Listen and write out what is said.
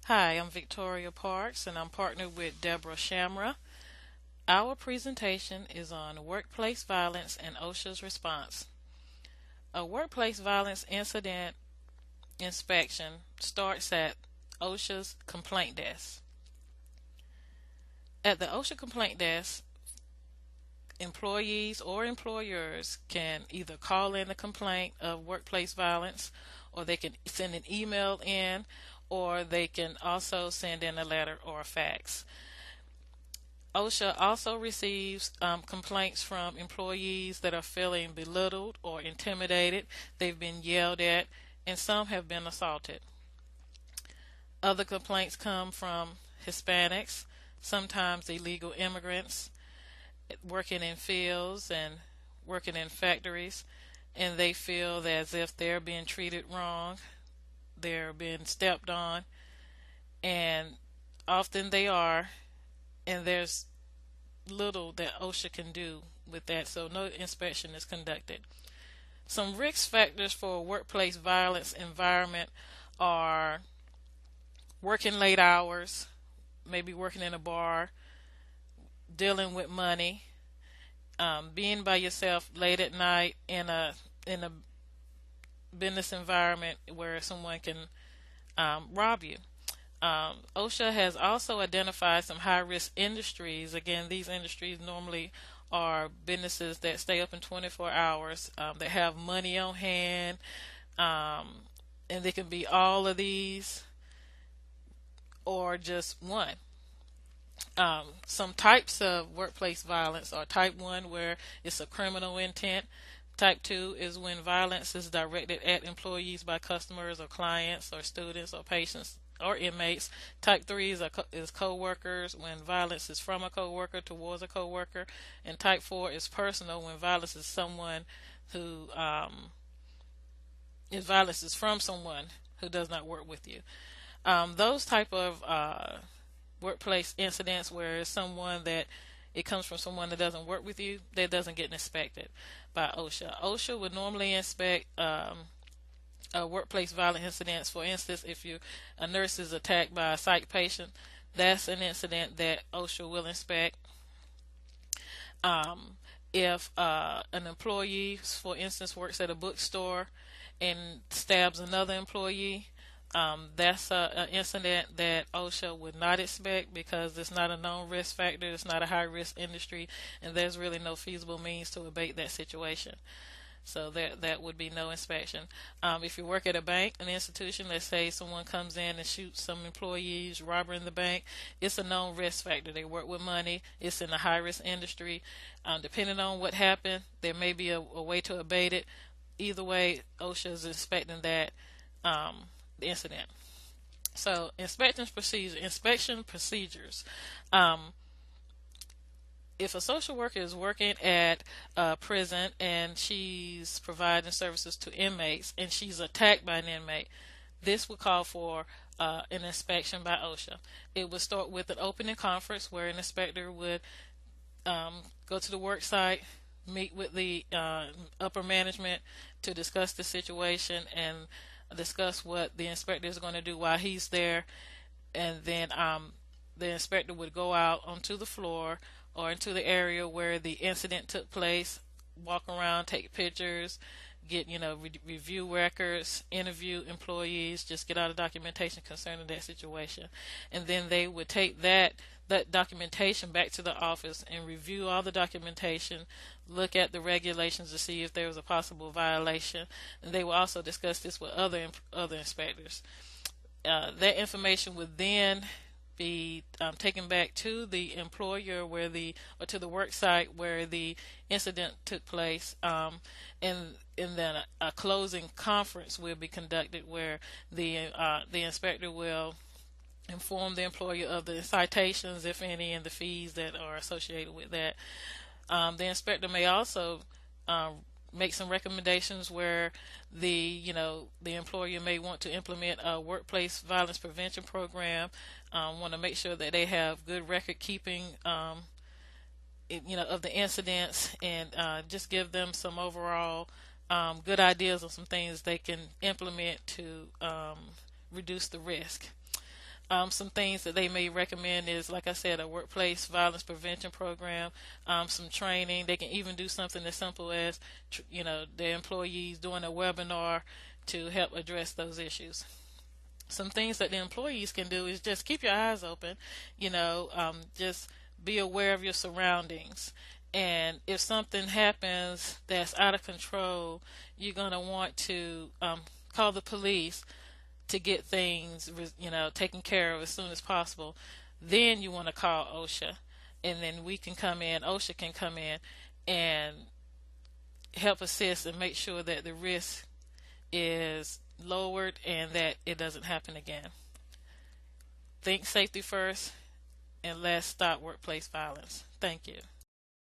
Hi, I'm Victoria Parks and I'm partnered with Deborah Shamra. Our presentation is on workplace violence and OSHA's response. A workplace violence incident inspection starts at OSHA's complaint desk. At the OSHA complaint desk, employees or employers can either call in a complaint of workplace violence, or they can send an email in, or they can also send in a letter or a fax. OSHA also receives complaints from employees that are feeling belittled or intimidated. They've been yelled at, and some have been assaulted. Other complaints come from Hispanics, sometimes illegal immigrants, working in fields and working in factories, and they feel as if they're being treated wrong, they're being stepped on, and often they are, and there's little that OSHA can do with that, so no inspection is conducted. Some risk factors for a workplace violence environment are working late hours, maybe working in a bar, dealing with money, being by yourself late at night in a business environment where someone can rob you. OSHA has also identified some high risk industries. Again, these industries normally are businesses that stay open 24 hours, that have money on hand, um, and they can be all of these or just one. Some types of workplace violence are type 1, where it's a criminal intent. Type 2 is when violence is directed at employees by customers or clients or students or patients or inmates. Type 3 is co-workers, when violence is from a co-worker towards a co-worker. And type 4 is personal, when violence is someone who if violence is from someone who does not work with you. Those type of workplace incidents where it's someone that it comes from someone that doesn't work with you, that doesn't get inspected by OSHA. OSHA would normally inspect workplace violence incidents. For instance, if a nurse is attacked by a psych patient, that's an incident that OSHA will inspect. If an employee, for instance, works at a bookstore and stabs another employee, that's an incident that OSHA would not expect, because it's not a known risk factor, it's not a high risk industry, and there's really no feasible means to abate that situation. So that would be no inspection. If you work at a bank, an institution, let's say someone comes in and shoots some employees, robber in the bank, it's a known risk factor. They work with money. It's in a high risk industry. Depending on what happened, there may be a way to abate it. Either way, OSHA is inspecting that incident. So inspection procedures. If a social worker is working at a prison and she's providing services to inmates and she's attacked by an inmate, this would call for an inspection by OSHA. It would start with an opening conference where an inspector would go to the work site, meet with the upper management to discuss the situation and discuss what the inspector is going to do while he's there, and then the inspector would go out onto the floor or into the area where the incident took place, walk around, take pictures, get review records, interview employees, just get all the documentation concerning that situation, and then they would take that documentation back to the office and review all the documentation, look at the regulations to see if there was a possible violation, and they will also discuss this with other inspectors. That information would then be taken back to the employer or to the work site where the incident took place, and then a closing conference will be conducted where the inspector will inform the employer of the citations, if any, and the fees that are associated with that. The inspector may also make some recommendations where the employer may want to implement a workplace violence prevention program. Want to make sure that they have good record keeping of the incidents, and just give them some overall good ideas of some things they can implement to reduce the risk. Some things that they may recommend is, like I said, a workplace violence prevention program, some training. They can even do something as simple as, the employees doing a webinar to help address those issues. Some things that the employees can do is just keep your eyes open, just be aware of your surroundings. And if something happens that's out of control, you're going to want to call the police to get things, taken care of as soon as possible. Then you want to call OSHA, and then we can come in. OSHA can come in and help assist and make sure that the risk is lowered and that it doesn't happen again. Think safety first, and let's stop workplace violence. Thank you.